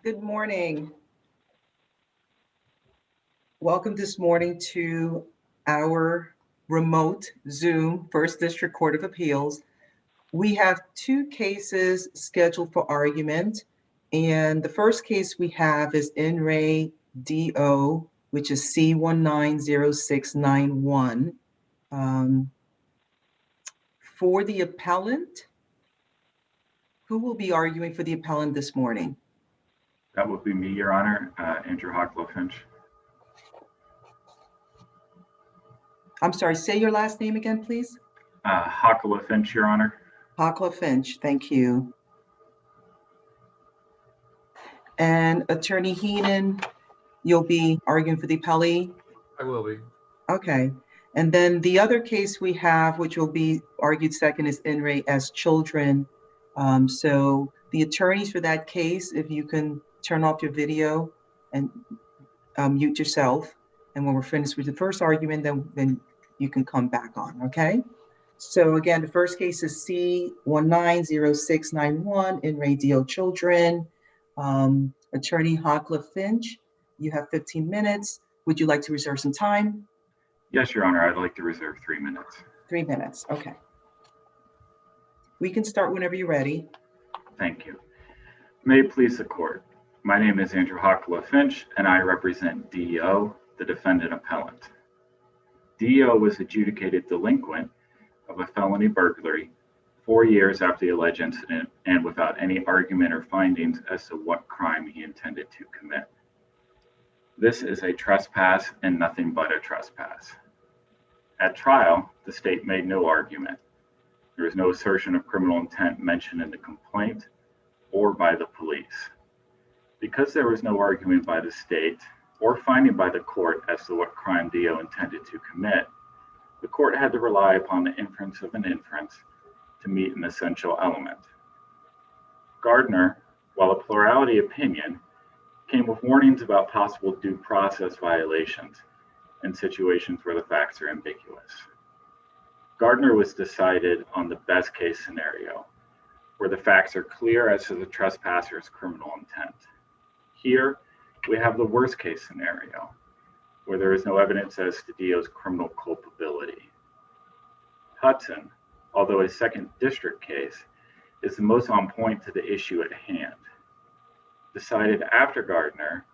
Good morning. Welcome this morning to our remote Zoom First District Court of Appeals. We have two cases scheduled for argument, and the first case we have is In Re DO, which is C190691. For the appellant, who will be arguing for the appellant this morning? That would be me, Your Honor, Andrew Hocklow-Finch. I'm sorry, say your last name again, please. Hocklow-Finch, Your Honor. Hocklow-Finch, thank you. And Attorney Heenan, you'll be arguing for the appellee? I will be. Okay. And then the other case we have, which will be argued second, is In Re as Children. So the attorneys for that case, if you can turn off your video and mute yourself. And when we're finished with the first argument, then you can come back on, okay? So again, the first case is C190691, In Re DO Children. Attorney Hocklow-Finch, you have 15 minutes. Would you like to reserve some time? Yes, Your Honor, I'd like to reserve 3 minutes. 3 minutes, okay. We can start whenever you're ready. Thank you. May it please the court. My name is Andrew Hocklow-Finch, and I represent DO, the defendant appellant. DO was adjudicated delinquent of a felony burglary 4 years after the alleged incident and without any argument or findings as to what crime he intended to commit. This is a trespass and nothing but a trespass. At trial, the state made no argument. There was no assertion of criminal intent mentioned in the complaint or by the police. Because there was no argument by the state or finding by the court as to what crime DO intended to commit, the court had to rely upon the inference of an inference to meet an essential element. Gardner, while a plurality opinion, came with warnings about possible due process violations in situations where the facts are ambiguous. Gardner was decided on the best case scenario, where the facts are clear as to the trespasser's criminal intent. Here, we have the worst case scenario, where there is no evidence as to DO's criminal culpability. Hudson, although a second district case, is the most on point to the issue at hand. Decided after Gardner,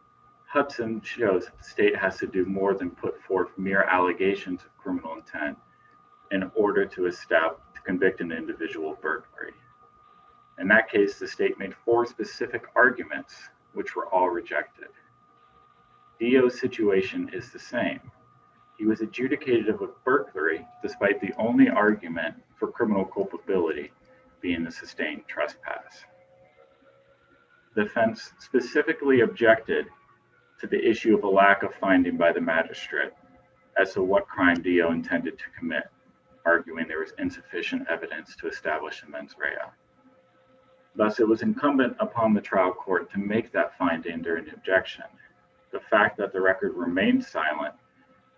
Hudson shows that the state has to do more than put forth mere allegations of criminal intent in order to convict an individual of burglary. In that case, the state made 4 specific arguments, which were all rejected. DO's situation is the same. He was adjudicated of a burglary despite the only argument for criminal culpability being the sustained trespass. The defense specifically objected to the issue of a lack of finding by the magistrate as to what crime DO intended to commit, arguing there was insufficient evidence to establish a mens rea. Thus, it was incumbent upon the trial court to make that finding during the objection. The fact that the record remained silent,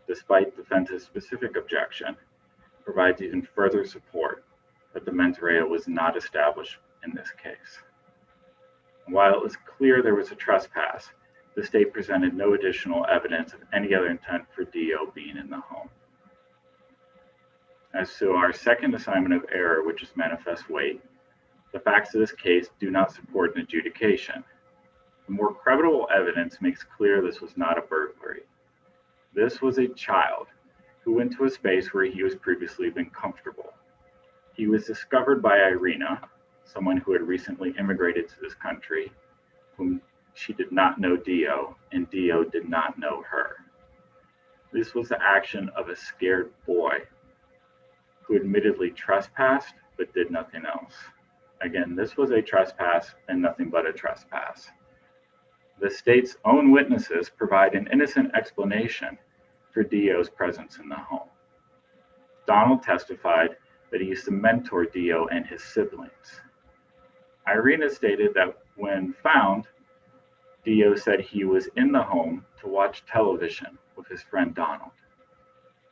despite defense's specific objection, provides even further support that the mens rea was not established in this case. While it was clear there was a trespass, the state presented no additional evidence of any other intent for DO being in the home. As to our second assignment of error, which is manifest weight, the facts of this case do not support an adjudication. The more credible evidence makes clear this was not a burglary. This was a child who went to a space where he was previously been comfortable. He was discovered by Irina, someone who had recently immigrated to this country, whom she did not know DO, and DO did not know her. This was the action of a scared boy who admittedly trespassed but did nothing else. Again, this was a trespass and nothing but a trespass. The state's own witnesses provide an innocent explanation for DO's presence in the home. Donald testified that he used to mentor DO and his siblings. Irina stated that when found, DO said he was in the home to watch television with his friend Donald.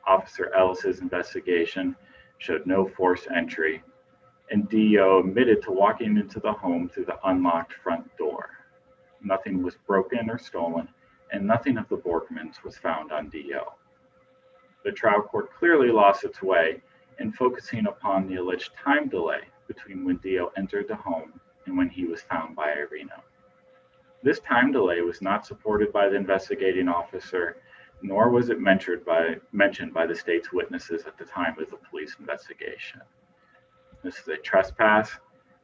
Officer Ellis's investigation showed no forced entry, and DO admitted to walking into the home through the unlocked front door. nothing was broken or stolen, and nothing of the Borkmans was found on DO. The trial court clearly lost its way in focusing upon the alleged time delay between when DO entered the home and when he was found by Irina. This time delay was not supported by the investigating officer, nor was it mentioned by the state's witnesses at the time of the police investigation. This is a trespass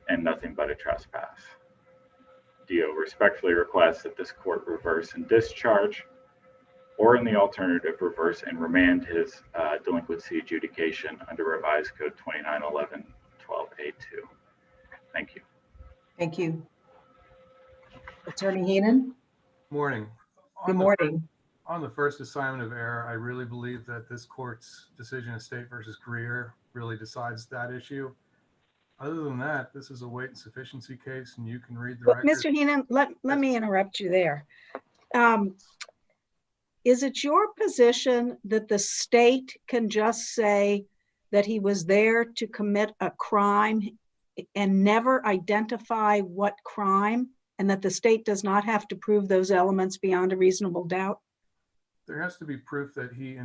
and nothing but a trespass. DO respectfully requests that this court reverse and discharge, or in the alternative, reverse and remand his delinquency adjudication under Revised Code 2911-12A2. Thank you. Thank you. Attorney Heenan? Morning. Good morning. On the first assignment of error, I really believe that this court's decision of State versus Greer really decides that issue. Other than that, this is a weight and sufficiency case, and you can read the record. Mr. Heenan, let me interrupt you there. Is it your position that the state can just say that he was there to commit a crime and never identify what crime, and that the state does not have to prove those elements beyond a reasonable doubt? There has to be proof that he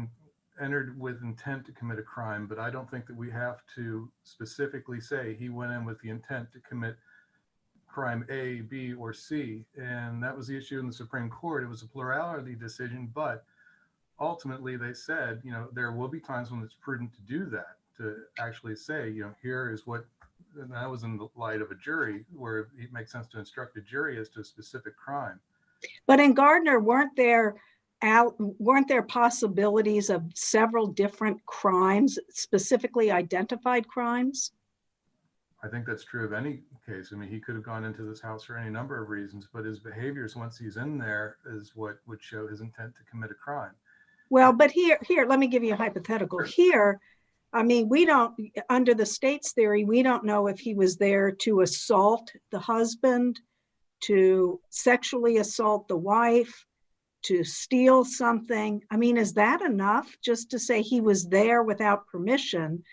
entered with intent to commit a crime, but I don't think that we have to specifically say he went in with the intent to commit crime A, B, or C. And that was the issue in the Supreme Court. It was a plurality decision, but ultimately they said, there will be times when it's prudent to do that, to actually say, here is what, and that was in the light of a jury, where it makes sense to instruct a jury as to a specific crime. But in Gardner, weren't there possibilities of several different crimes, specifically identified crimes? I think that's true of any case. I mean, he could have gone into this house for any number of reasons, but his behaviors once he's in there is what would show his intent to commit a crime. Well, but here, let me give you a hypothetical. Here, I mean, we don't, under the state's theory, we don't know if he was there to assault the husband, to sexually assault the wife, to steal something. I mean, is that enough just to say he was there without permission?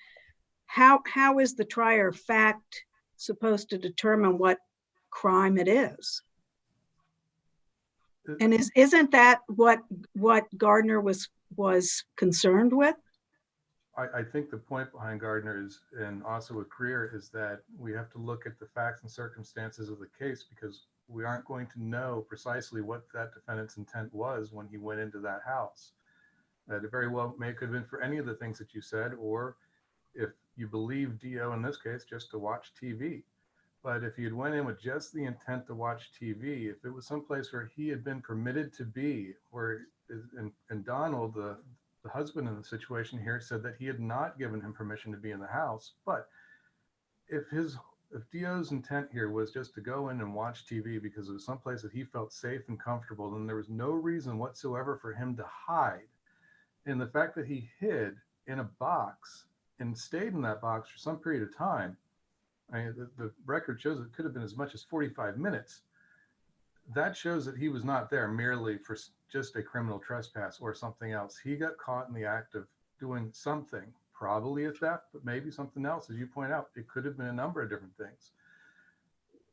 How is the trier of fact supposed to determine what crime it is? And isn't that what Gardner was concerned with? I think the point behind Gardner is, and also with Greer, is that we have to look at the facts and circumstances of the case, because we aren't going to know precisely what that defendant's intent was when he went into that house. That it very well could have been for any of the things that you said, or if you believe DO in this case, just to watch TV. But if you'd went in with just the intent to watch TV, if it was someplace where he had been permitted to be, and Donald, the husband in the situation here, said that he had not given him permission to be in the house. But if DO's intent here was just to go in and watch TV because it was someplace that he felt safe and comfortable, then there was no reason whatsoever for him to hide. And the fact that he hid in a box and stayed in that box for some period of time, I mean, the record shows it could have been as much as 45 minutes. That shows that he was not there merely for just a criminal trespass or something else. He got caught in the act of doing something, probably a theft, but maybe something else. As you point out, it could have been a number of different things.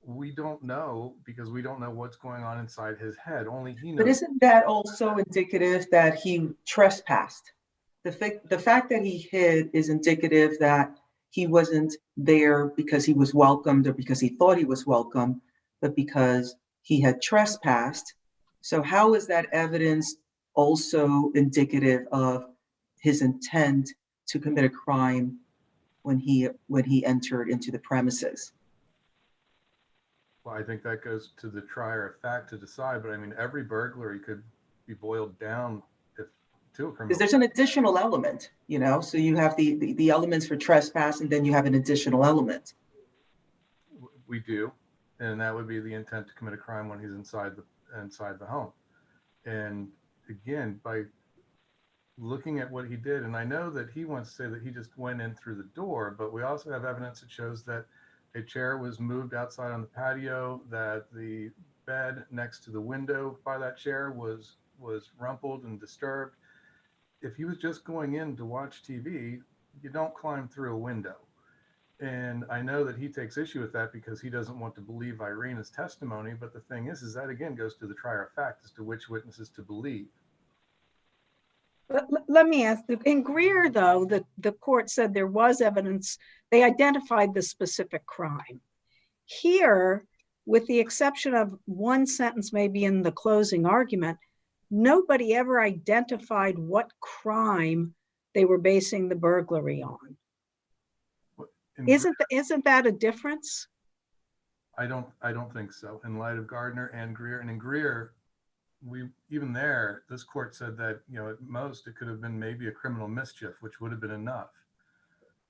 We don't know, because we don't know what's going on inside his head. Only he knows. But isn't that also indicative that he trespassed? The fact that he hid is indicative that he wasn't there because he was welcomed or because he thought he was welcome, but because he had trespassed. So how is that evidence also indicative of his intent to commit a crime when he entered into the premises? Well, I think that goes to the trier of fact to decide, but I mean, every burglary could be boiled down to a criminal. Because there's an additional element, so you have the elements for trespass, and then you have an additional element. We do, and that would be the intent to commit a crime when he's inside the home. And again, by looking at what he did, and I know that he wants to say that he just went in through the door, but we also have evidence that shows that a chair was moved outside on the patio, that the bed next to the window by that chair was rumpled and disturbed. If he was just going in to watch TV, you don't climb through a window. And I know that he takes issue with that because he doesn't want to believe Irene's testimony. But the thing is that again goes to the trier of fact as to which witnesses to believe. Let me ask, in Greer, though, the court said there was evidence, they identified the specific crime. Here, with the exception of one sentence maybe in the closing argument, nobody ever identified what crime they were basing the burglary on. Isn't that a difference? I don't think so. In light of Gardner and Greer, and in Greer, even there, this court said that, you know, at most it could have been maybe a criminal mischief, which would have been enough.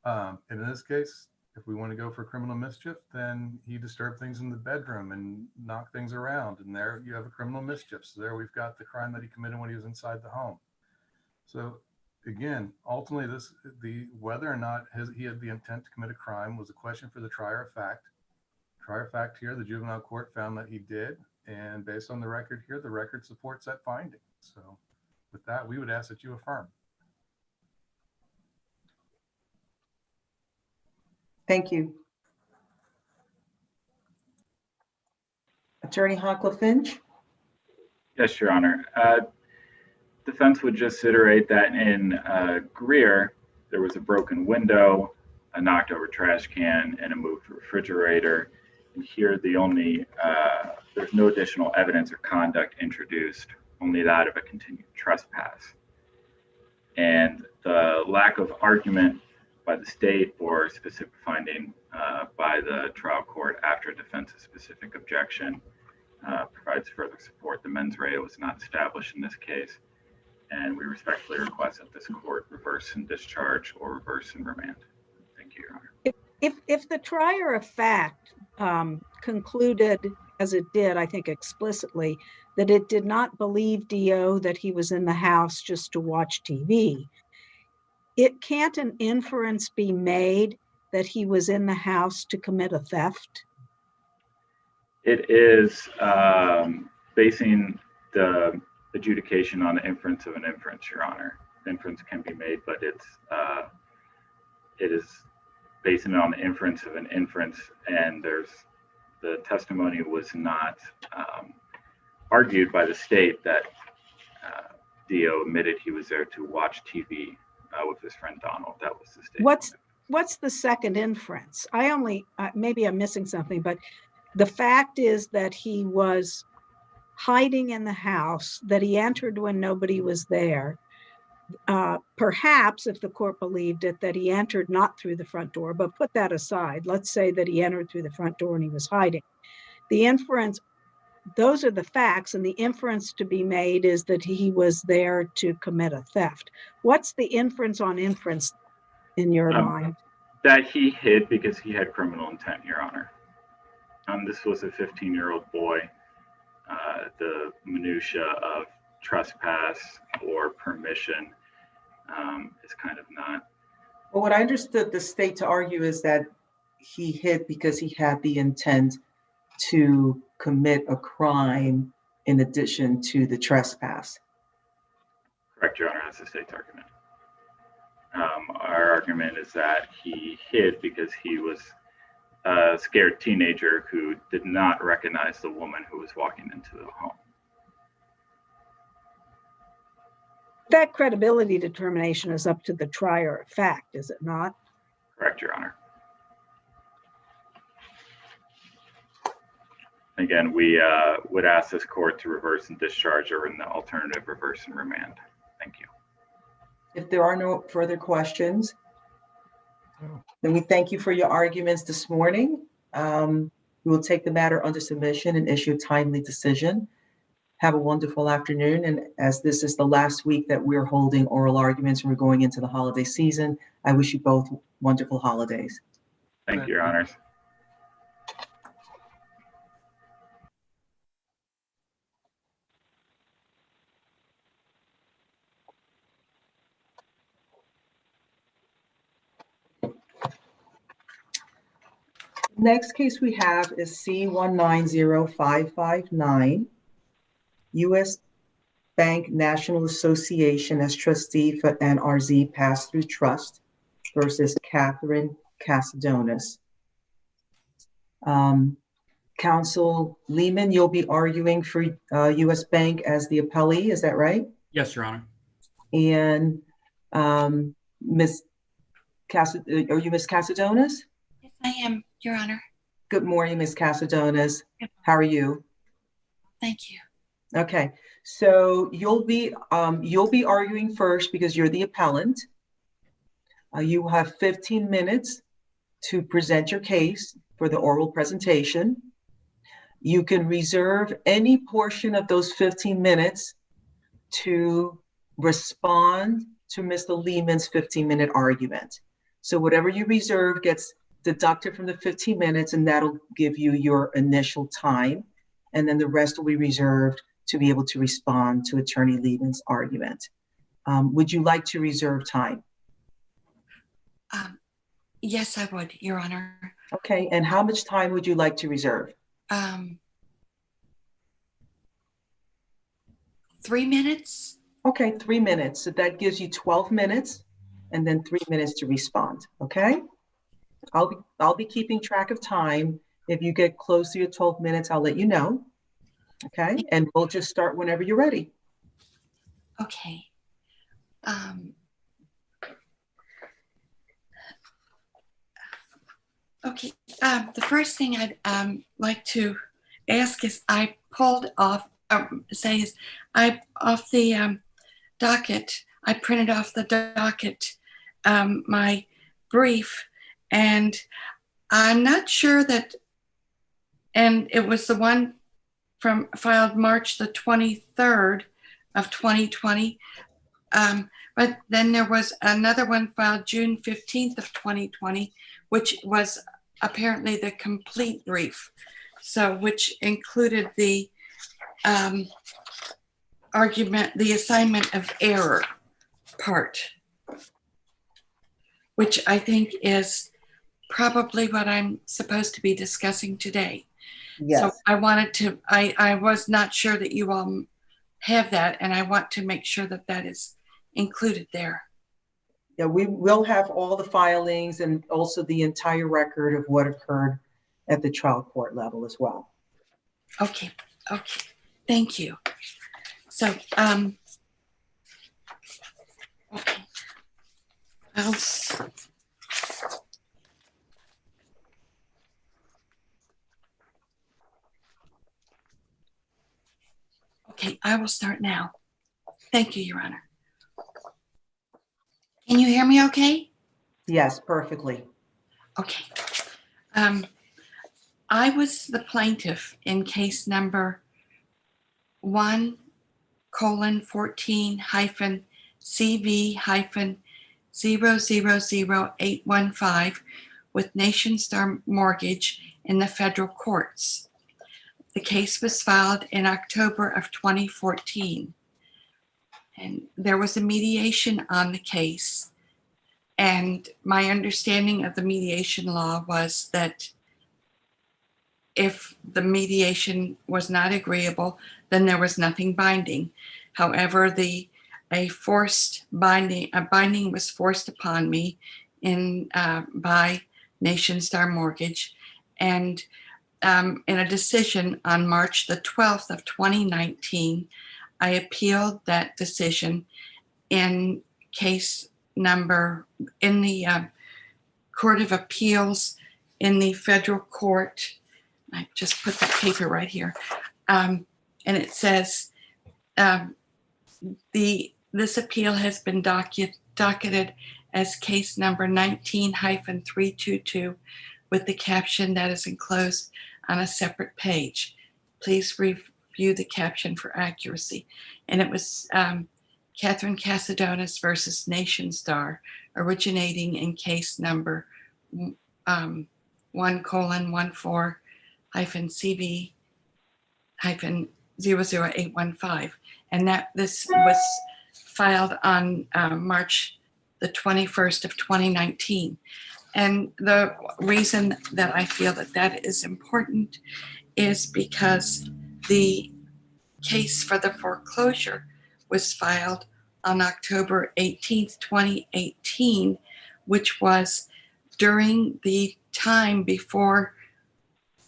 And in this case, if we want to go for criminal mischief, then he disturbed things in the bedroom and knocked things around, and there you have a criminal mischief. So there we've got the crime that he committed when he was inside the home. So again, ultimately, whether or not he had the intent to commit a crime was a question for the trier of fact. Trier of fact here, the juvenile court found that he did. And based on the record here, the record supports that finding. So with that, we would ask that you affirm. Thank you. Attorney Hochula Finch? Yes, Your Honor. Defense would just iterate that in Greer, there was a broken window, a knocked over trash can, and a moved refrigerator. And here, there's no additional evidence or conduct introduced, only that of a continued trespass. And the lack of argument by the state or specific finding by the trial court after defense's specific objection provides further support. The mens rea was not established in this case, and we respectfully request that this court reverse and discharge or reverse and remand. Thank you, Your Honor. If the trier of fact concluded, as it did, I think explicitly, that it did not believe DO that he was in the house just to watch TV, can't an inference be made that he was in the house to commit a theft? It is basing the adjudication on the inference of an inference, Your Honor. Inference can be made, but it is basing it on the inference of an inference, and the testimony was not argued by the state that DO admitted he was there to watch TV with his friend Donald. That was the state. What's the second inference? Maybe I'm missing something, but the fact is that he was hiding in the house, that he entered when nobody was there. Perhaps, if the court believed it, that he entered not through the front door, but put that aside. Let's say that he entered through the front door and he was hiding. The inference, those are the facts, and the inference to be made is that he was there to commit a theft. What's the inference on inference in your mind? That he hid because he had criminal intent, Your Honor. This was a 15-year-old boy. The minutia of trespass or permission is kind of not. Well, what I understood the state to argue is that he hid because he had the intent to commit a crime in addition to the trespass. Correct, Your Honor. That's the state's argument. Our argument is that he hid because he was a scared teenager who did not recognize the woman who was walking into the home. That credibility determination is up to the trier of fact, is it not? Correct, Your Honor. Again, we would ask this court to reverse and discharge, or in the alternative, reverse and remand. Thank you. If there are no further questions, then we thank you for your arguments this morning. We will take the matter under submission and issue a timely decision. Have a wonderful afternoon. And as this is the last week that we're holding oral arguments and we're going into the holiday season, I wish you both wonderful holidays. Thank you, Your Honors. Next case we have is C190559, U.S. Bank National Association as trustee for NRZ Pass-Through Trust versus Catherine Casadonis. Counsel Lehman, you'll be arguing for U.S. Bank as the appellee, is that right? Yes, Your Honor. And Ms. Are you Ms. Casadonis? Yes, I am, Your Honor. Good morning, Ms. Casadonis. How are you? Thank you. Okay, so you'll be arguing first because you're the appellant. You have 15 minutes to present your case for the oral presentation. You can reserve any portion of those 15 minutes to respond to Mr. Lehman's 15-minute argument. So whatever you reserve gets deducted from the 15 minutes, and that'll give you your initial time. And then the rest will be reserved to be able to respond to Attorney Lehman's argument. Would you like to reserve time? Yes, I would, Your Honor. Okay, and how much time would you like to reserve? 3 minutes? Okay, 3 minutes. So that gives you 12 minutes and then 3 minutes to respond, okay? I'll be keeping track of time. If you get close to your 12 minutes, I'll let you know, okay? And we'll just start whenever you're ready. Okay. Okay, the first thing I'd like to ask is I printed off the docket, I printed off the docket, my brief, and I'm not sure that, and it was the one filed March the 23rd of 2020, but then there was another one filed June 15th of 2020, which was apparently the complete brief. So, which included the argument, the assignment of error part, which I think is probably what I'm supposed to be discussing today. Yes. So I wanted to, I was not sure that you all have that, and I want to make sure that that is included there. Yeah, we will have all the filings and also the entire record of what occurred at the trial court level as well. Okay, okay, thank you. So, okay, I will start now. Thank you, Your Honor. Can you hear me okay? Yes, perfectly. Okay. I was the plaintiff in case number 1:colon/CV-0000815 with Nationstar Mortgage in the federal courts. The case was filed in October of 2014. And there was a mediation on the case. And my understanding of the mediation law was that if the mediation was not agreeable, then there was nothing binding. However, a binding was forced upon me by Nationstar Mortgage, and in a decision on March the 12th of 2019, I appealed that decision in case number in the Court of Appeals in the federal court. I just put that paper right here. And it says, this appeal has been docketed as case number 19-322 with the caption that is enclosed on a separate page. Please review the caption for accuracy. And it was Catherine Casadonis versus Nationstar, originating in case number 1:CV-00815. And this was filed on March the 21st of 2019. And the reason that I feel that that is important is because the case for the foreclosure was filed on October 18th, 2018, which was during the time before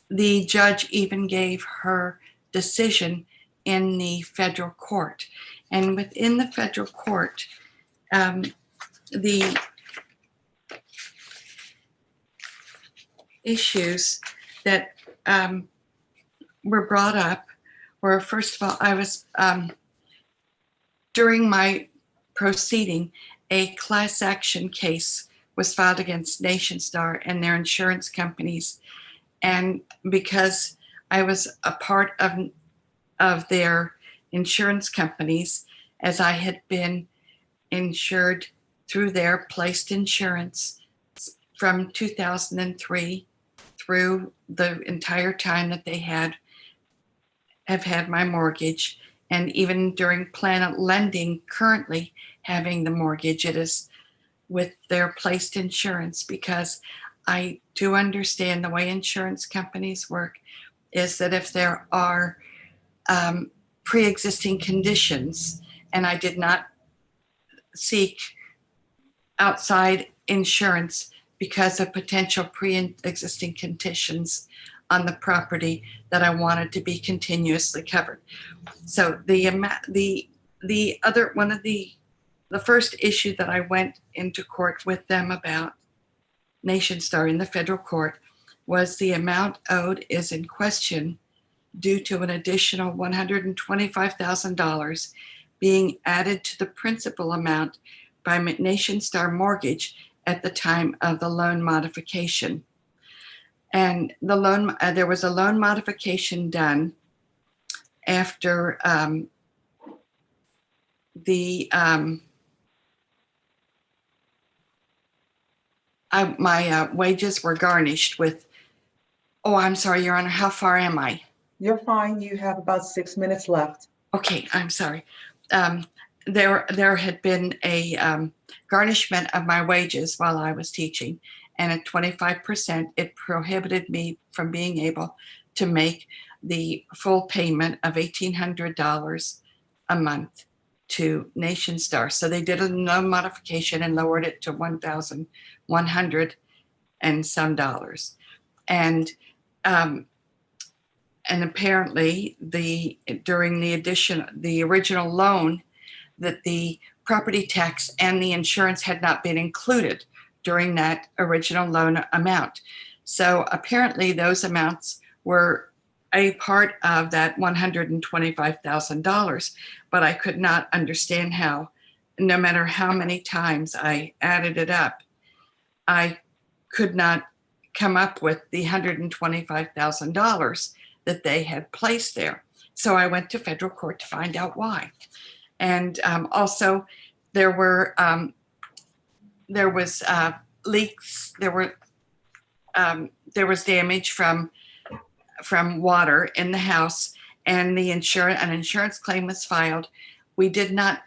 the judge even gave her decision in the federal court. And within the federal court, the issues that were brought up were, first of all, I was, during my proceeding, a class action case was filed against NationStar and their insurance companies. And because I was a part of their insurance companies, as I had been insured through their placed insurance from 2003 through the entire time that they have had my mortgage, and even during Planet Lending currently having the mortgage, it is with their placed insurance, because I do understand the way insurance companies work is that if there are pre-existing conditions, and I did not seek outside insurance because of potential pre-existing conditions on the property, that I wanted to be continuously covered. So the first issue that I went into court with them about, NationStar, in the federal court, was the amount owed is in question due to an additional $125,000 being added to the principal amount by NationStar Mortgage at the time of the loan modification. And the loan, there was a loan modification done after my wages were garnished with, oh, I'm sorry, Your Honor, how far am I? You're fine. You have about 6 minutes left. Okay, I'm sorry. There had been a garnishment of my wages while I was teaching, and at 25%, it prohibited me from being able to make the full payment of $1,800 a month to NationStar. So they did a loan modification and lowered it to $1,100 and some dollars. And apparently during the original loan, that the property tax and the insurance had not been included during that original loan amount. So apparently those amounts were a part of that $125,000, but I could not understand how, no matter how many times I added it up, I could not come up with the $125,000 that they had placed there. So I went to federal court to find out why. And also there was leaks, there was damage from water in the house, and an insurance claim was filed. We did not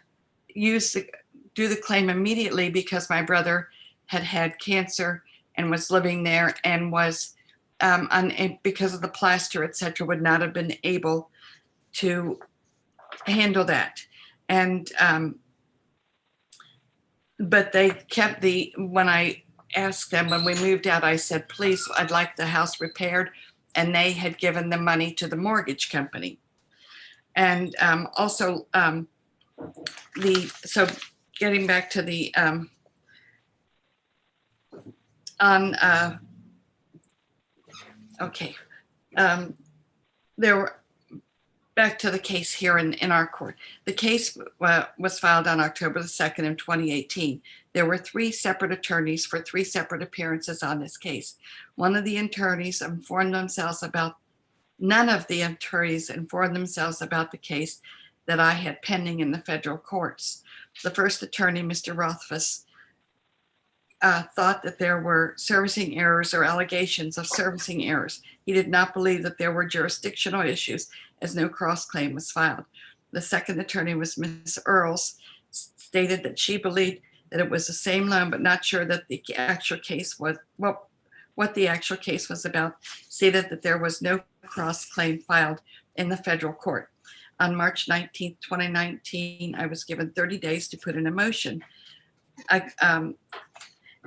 do the claim immediately because my brother had cancer and was living there, and was because of the plaster, etc., would not have been able to handle that. And but they kept when I asked them when we moved out, I said, please, I'd like the house repaired, and they had given the money to the mortgage company. And also so getting back to the there were, back to the case here in our court. The case was filed on October the 2nd of 2018. There were 3 separate attorneys for 3 separate appearances on this case. None of the attorneys informed themselves about the case that I had pending in the federal courts. The first attorney, Mr. Rothfuss, thought that there were servicing errors or allegations of servicing errors. He did not believe that there were jurisdictional issues, as no cross-claim was filed. The second attorney was Ms. Earls, stated that she believed that it was the same loan, but not sure that the actual case was, what the actual case was about, stated that there was no cross-claim filed in the federal court. On March 19th, 2019, I was given 30 days to put in a motion.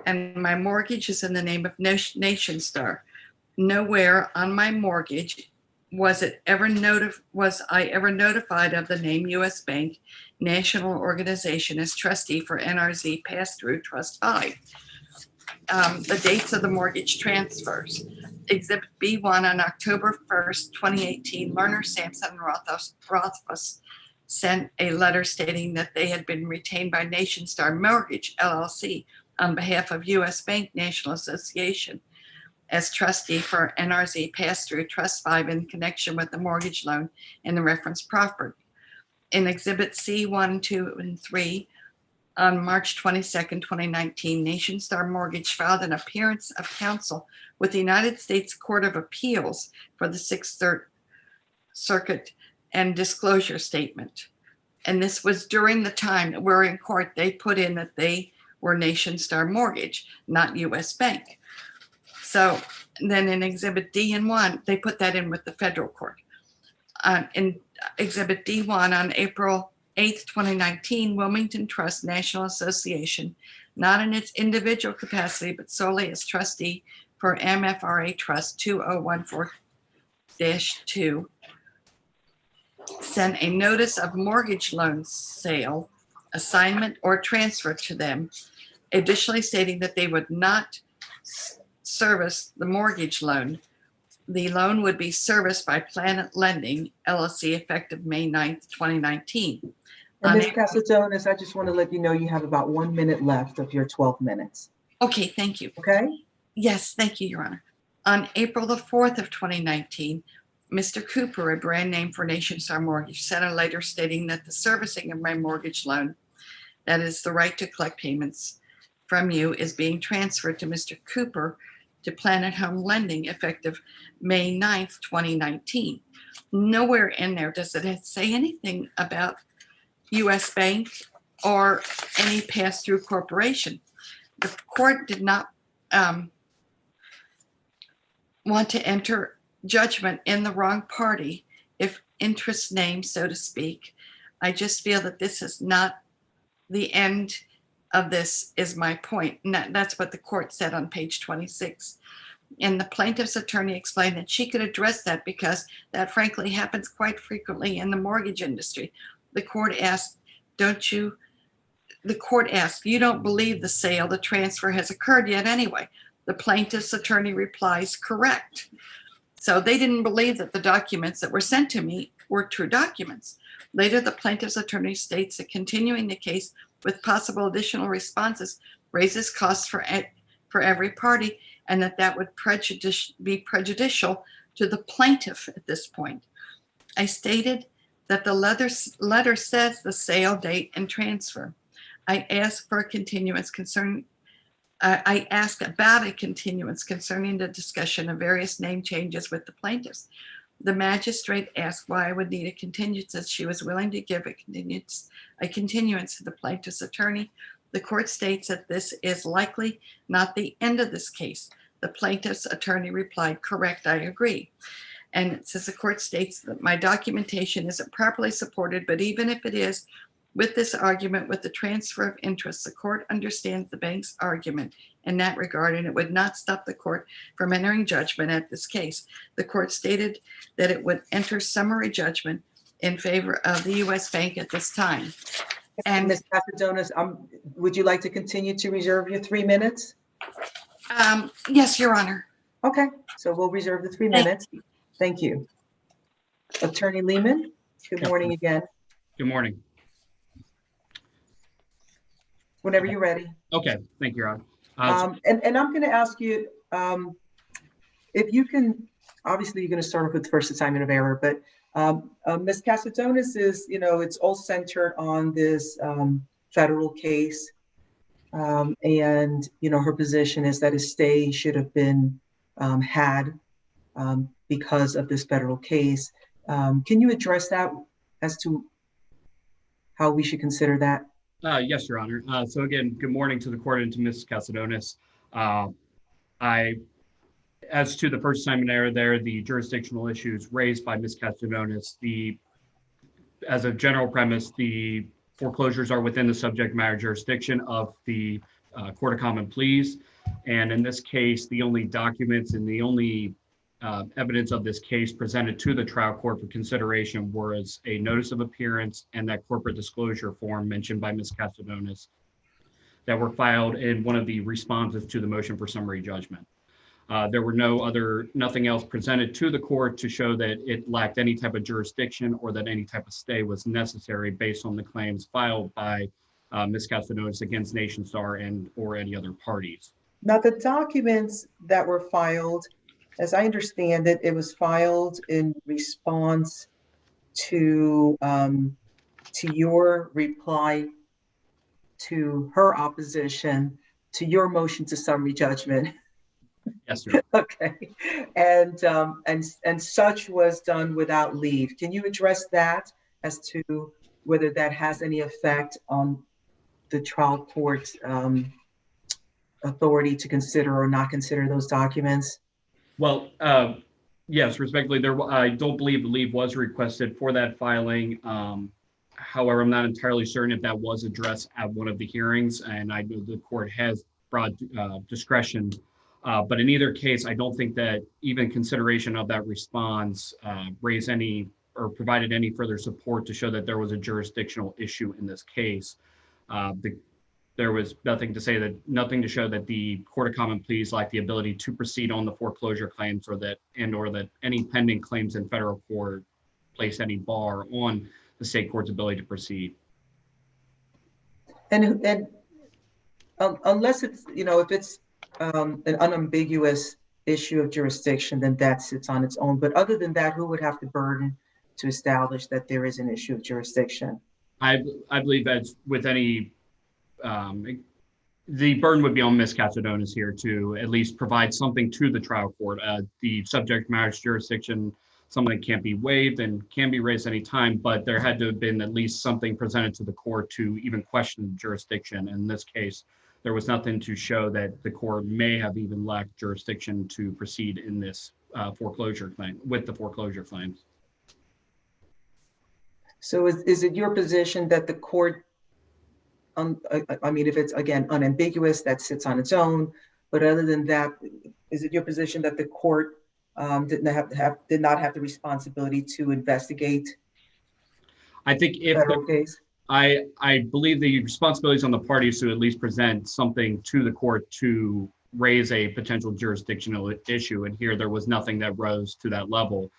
and my mortgage is in the name of Nation Star. Nowhere on my mortgage was I ever notified of the name U.S. Bank National Organization as trustee for NRZ Pass-Through Trust 5. The dates of the mortgage transfers. Exhibit B1 on October 1st, 2018, Lerner, Sampson, and Rothfuss sent a letter stating that they had been retained by Nation Star Mortgage, LLC, on behalf of U.S. Bank National Association as trustee for NRZ Pass-Through Trust 5 in connection with the mortgage loan and the reference property. In Exhibit C1, 2, and 3, on March 22nd, 2019, Nation Star Mortgage filed an appearance of counsel with the United States Court of Appeals for the Sixth Circuit and disclosure statement. And this was during the time that we're in court. They put in that they were Nation Star Mortgage, not U.S. Bank. So then in Exhibit D and 1, they put that in with the federal court. In Exhibit D1 on April 8th, 2019, Wilmington Trust National Association, not in its individual capacity, but solely as trustee for MFRA Trust 2014-2, sent a notice of mortgage loan sale, assignment, or transfer to them, additionally stating that they would not service the mortgage loan. The loan would be serviced by Planet Lending, LLC, effective May 9th, 2019. And Ms. Casadonis, I just want to let you know you have about 1 minute left of your 12 minutes. Okay, thank you. Okay? Yes, thank you, Your Honor. On April the 4th of 2019, Mr. Cooper, a brand name for Nation Star Mortgage, sent a letter stating that the servicing of my mortgage loan, that is the right to collect payments from you, is being transferred to Mr. Cooper to Planet Home Lending effective May 9th, 2019. Nowhere in there does it say anything about U.S. Bank or any pass-through corporation. The court did not want to enter judgment in the wrong party if interest named, so to speak. I just feel that this is not the end of this, is my point. And that's what the court said on page 26. And the plaintiff's attorney explained that she could address that because that frankly happens quite frequently in the mortgage industry. The court asked, you don't believe the sale, the transfer has occurred yet anyway. The plaintiff's attorney replies, correct. So they didn't believe that the documents that were sent to me were true documents. Later, the plaintiff's attorney states that continuing the case with possible additional responses raises costs for every party, and that would be prejudicial to the plaintiff at this point. I stated that the letter says the sale date and transfer. I asked for a continuance I asked about a continuance concerning the discussion of various name changes with the plaintiffs. The magistrate asked why I would need a continuance, as she was willing to give a continuance to the plaintiff's attorney. The court states that this is likely not the end of this case. The plaintiff's attorney replied, correct, I agree. And it says the court states that my documentation isn't properly supported, but even if it is, with this argument with the transfer of interest, the court understands the bank's argument in that regard, and it would not stop the court from entering judgment at this case. The court stated that it would enter summary judgment in favor of the U.S. Bank at this time. And Ms. Casadonis, would you like to continue to reserve your 3 minutes? Yes, Your Honor. Okay, so we'll reserve the 3 minutes. Thank you. Attorney Lehman, good morning again. Good morning. Whenever you're ready. Okay, thank you, Rod. And I'm going to ask you if you can, obviously you're going to start off with first assignment of error, but Ms. Casadonis is, it's all centered on this federal case. And, her position is that a stay should have been had because of this federal case. Can you address that as to how we should consider that? Yes, Your Honor. So again, good morning to the court and to Ms. Casadonis. As to the first assignment error there, the jurisdictional issues raised by Ms. Casadonis, as a general premise, the foreclosures are within the subject matter jurisdiction of the Court of Common Pleas. And in this case, the only documents and the only evidence of this case presented to the trial court for consideration was a notice of appearance and that corporate disclosure form mentioned by Ms. Castadonis that were filed in one of the responses to the motion for summary judgment. There were nothing else presented to the court to show that it lacked any type of jurisdiction or that any type of stay was necessary based on the claims filed by Ms. Castadonis against Nationstar and or any other parties. Now, the documents that were filed, as I understand it, it was filed in response to your reply to her opposition to your motion to summary judgment. Yes, sir. Okay, and such was done without leave. Can you address that as to whether that has any effect on the trial court's authority to consider or not consider those documents? Well, yes, respectfully, I don't believe the leave was requested for that filing. However, I'm not entirely certain if that was addressed at one of the hearings, and I know the court has broad discretion. But in either case, I don't think that even consideration of that response raised any or provided any further support to show that there was a jurisdictional issue in this case. There was nothing to show that the Court of Common Pleas lacked the ability to proceed on the foreclosure claims or that any pending claims in federal court place any bar on the state court's ability to proceed. And unless it's, if it's an unambiguous issue of jurisdiction, then that sits on its own. But other than that, who would have the burden to establish that there is an issue of jurisdiction? I believe that with any, the burden would be on Ms. Castadonis here to at least provide something to the trial court. The subject matter jurisdiction, something that can't be waived and can be raised anytime, but there had to have been at least something presented to the court to even question jurisdiction. In this case, there was nothing to show that the court may have even lacked jurisdiction to proceed in this foreclosure claim with the foreclosure claims. So is it your position that the court, if it's again unambiguous, that sits on its own, but other than that, is it your position that the court did not have the responsibility to investigate? I think if I believe the responsibility is on the parties to at least present something to the court to raise a potential jurisdictional issue. And here there was nothing that rose to that level.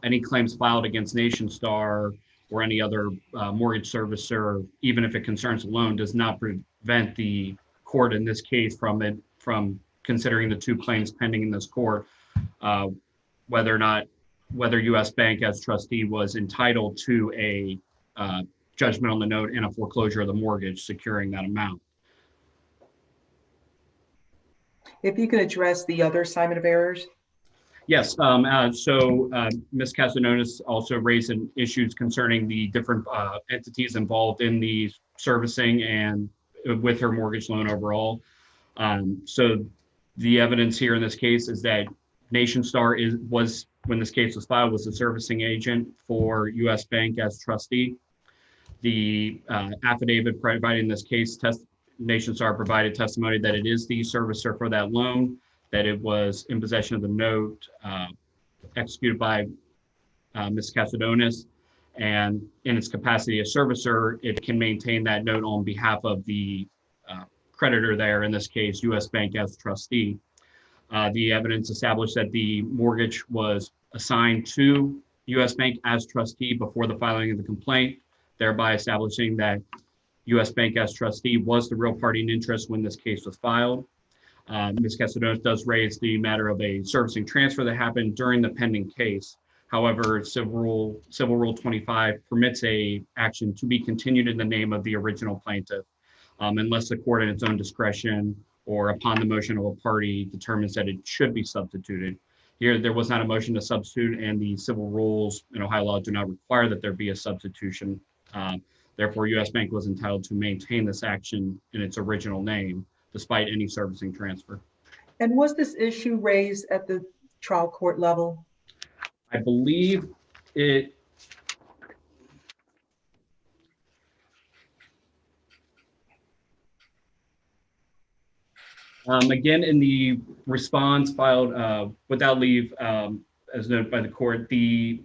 Any claims filed against Nationstar or any other mortgage servicer, even if it concerns a loan, does not prevent the court in this case from considering the two claims pending in this court, whether U.S. Bank as trustee was entitled to a judgment on the note and a foreclosure of the mortgage securing that amount. If you can address the other assignment of errors. Yes, so Ms. Castadonis also raised issues concerning the different entities involved in the servicing and with her mortgage loan overall. So the evidence here in this case is that Nationstar was, when this case was filed, was the servicing agent for U.S. Bank as trustee. The affidavit provided in this case, Nationstar provided testimony that it is the servicer for that loan, that it was in possession of the note executed by Ms. Castadonis, and in its capacity as servicer, it can maintain that note on behalf of the creditor there, in this case, U.S. Bank as trustee. The evidence established that the mortgage was assigned to U.S. Bank as trustee before the filing of the complaint, thereby establishing that U.S. Bank as trustee was the real party in interest when this case was filed. Ms. Castadonis does raise the matter of a servicing transfer that happened during the pending case. However, Civil Rule 25 permits a action to be continued in the name of the original plaintiff, unless the court in its own discretion or upon the motion of a party determines that it should be substituted. Here, there was not a motion to substitute, and the civil rules in Ohio law do not require that there be a substitution. Therefore, U.S. Bank was entitled to maintain this action in its original name, despite any servicing transfer. And was this issue raised at the trial court level? I believe it. Again, in the response filed without leave, as noted by the court, the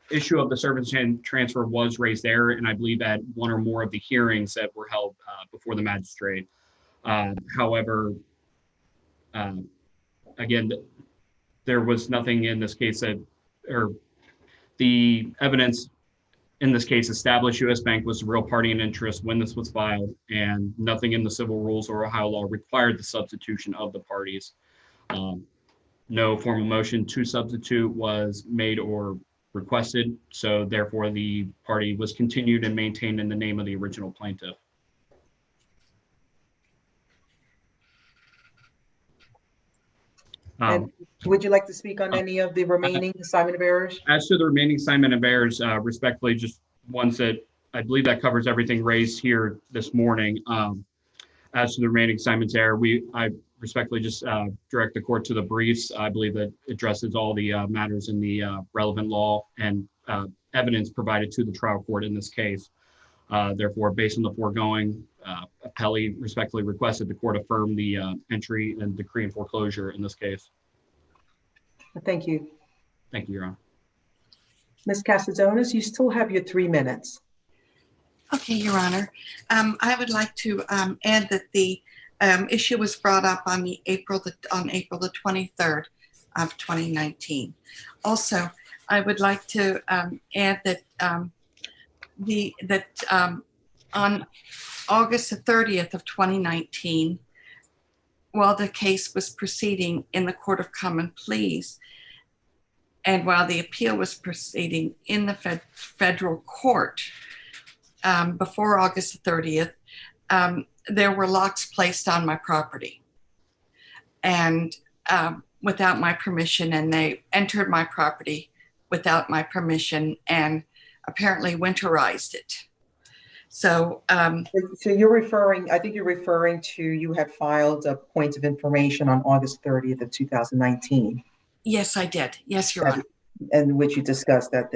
issue of the service transfer was raised there, and I believe at one or more of the hearings that were held before the magistrate. However, again, there was nothing in this case that, or the evidence in this case established U.S. Bank was the real party in interest when this was filed, and nothing in the civil rules or Ohio law required the substitution of the parties. No formal motion to substitute was made or requested, so therefore the party was continued and maintained in the name of the original plaintiff. And would you like to speak on any of the remaining assignment of errors? As to the remaining assignment of errors, respectfully, just ones that I believe that covers everything raised here this morning. As to the remaining assignments error, I respectfully just direct the court to the briefs. I believe that addresses all the matters in the relevant law and evidence provided to the trial court in this case. Therefore, based on the foregoing, appellee respectfully requested the court affirm the entry and decree and foreclosure in this case. Thank you. Thank you, Your Honor. Ms. Casadonis, you still have your 3 minutes. Okay, Your Honor. I would like to add that the issue was brought up on April the 23rd of 2019. Also, I would like to add that on August the 30th of 2019, while the case was proceeding in the Court of Common Pleas, and while the appeal was proceeding in the federal court, before August 30th, there were locks placed on my property and without my permission, and they entered my property without my permission and apparently winterized it. So, so you're referring, I think you're referring to, you had filed a point of information on August 30th of 2019. Yes, I did. Yes, Your Honor. In which you discussed that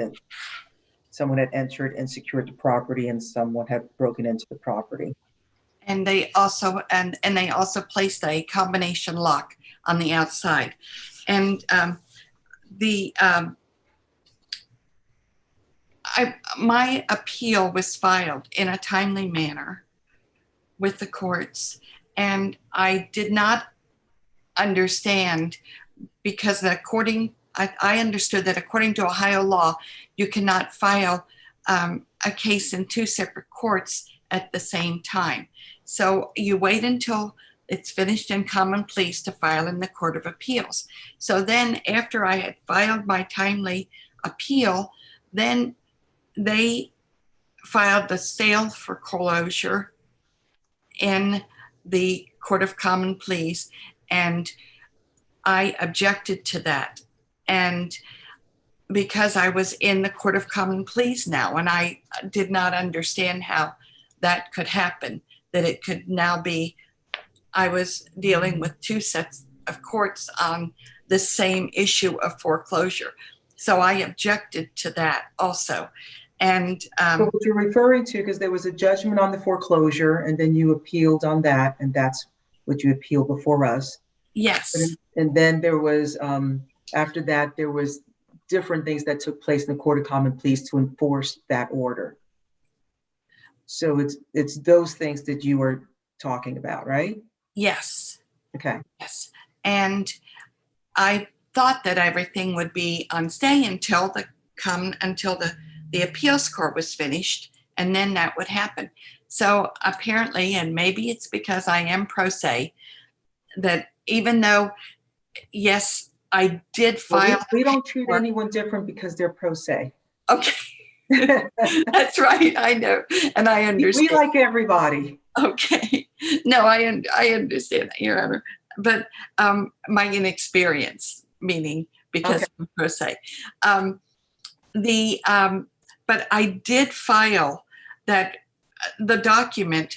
someone had entered and secured the property and someone had broken into the property. And they also placed a combination lock on the outside. And my appeal was filed in a timely manner with the courts, and I did not understand, because I understood that according to Ohio law, you cannot file a case in 2 separate courts at the same time. So you wait until it's finished in common pleas to file in the Court of Appeals. So then after I had filed my timely appeal, then they filed the sale foreclosure in the Court of Common Pleas, and I objected to that. And because I was in the Court of Common Pleas now, and I did not understand how that could happen, that it could now be, I was dealing with 2 sets of courts on the same issue of foreclosure. So I objected to that also. And so what you're referring to, because there was a judgment on the foreclosure and then you appealed on that, and that's what you appealed before us. yes. And then there was, after that, there was different things that took place in the Court of Common Pleas to enforce that order. So it's those things that you were talking about, right? Yes. Okay. Yes. And I thought that everything would be on stay until the appeals court was finished, and then that would happen. So apparently, and maybe it's because I am pro se, that even though, yes, I did file. Well, we don't treat anyone different because they're pro se. Okay. That's right. I know. And I understand. We like everybody. Okay. No, I understand that, Your Honor. But my inexperience, meaning because I'm pro se. But I did file that the document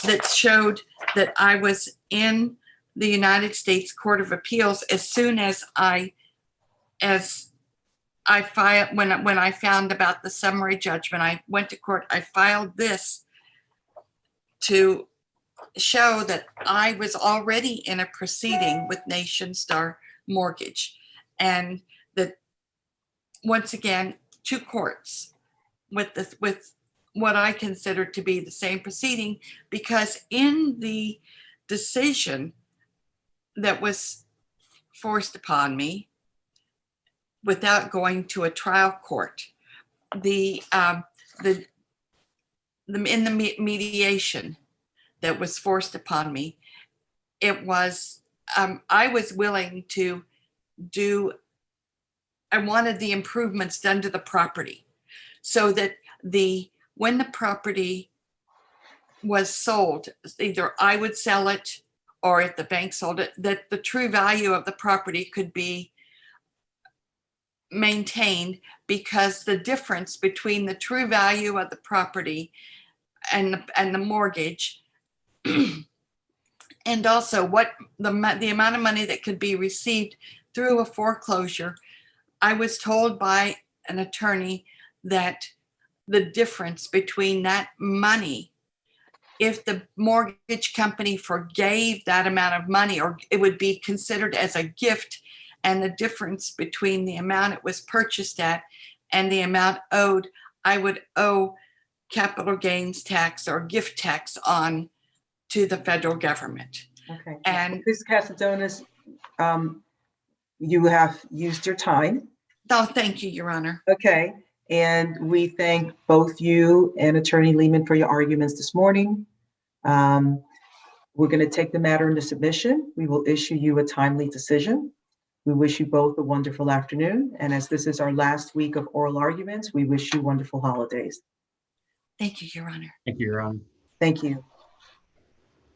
that showed that I was in the United States Court of Appeals as soon as I filed, when I found about the summary judgment, I went to court, I filed this to show that I was already in a proceeding with Nation Star Mortgage, and that once again, 2 courts with what I consider to be the same proceeding, because in the decision that was forced upon me without going to a trial court, in the mediation that was forced upon me, it was, I was willing to I wanted the improvements done to the property so that when the property was sold, either I would sell it or if the bank sold it, that the true value of the property could be maintained, because the difference between the true value of the property and the mortgage and also what the amount of money that could be received through a foreclosure, I was told by an attorney that the difference between that money, if the mortgage company forgave that amount of money, or it would be considered as a gift, and the difference between the amount it was purchased at and the amount owed, I would owe capital gains tax or gift tax on to the federal government. Okay. And Ms. Casadonis, you have used your time. oh, thank you, Your Honor. Okay. And we thank both you and Attorney Lehman for your arguments this morning. We're going to take the matter into submission. We will issue you a timely decision. We wish you both a wonderful afternoon. And as this is our last week of oral arguments, we wish you wonderful holidays. Thank you, Your Honor. Thank you, Your Honor. Thank you.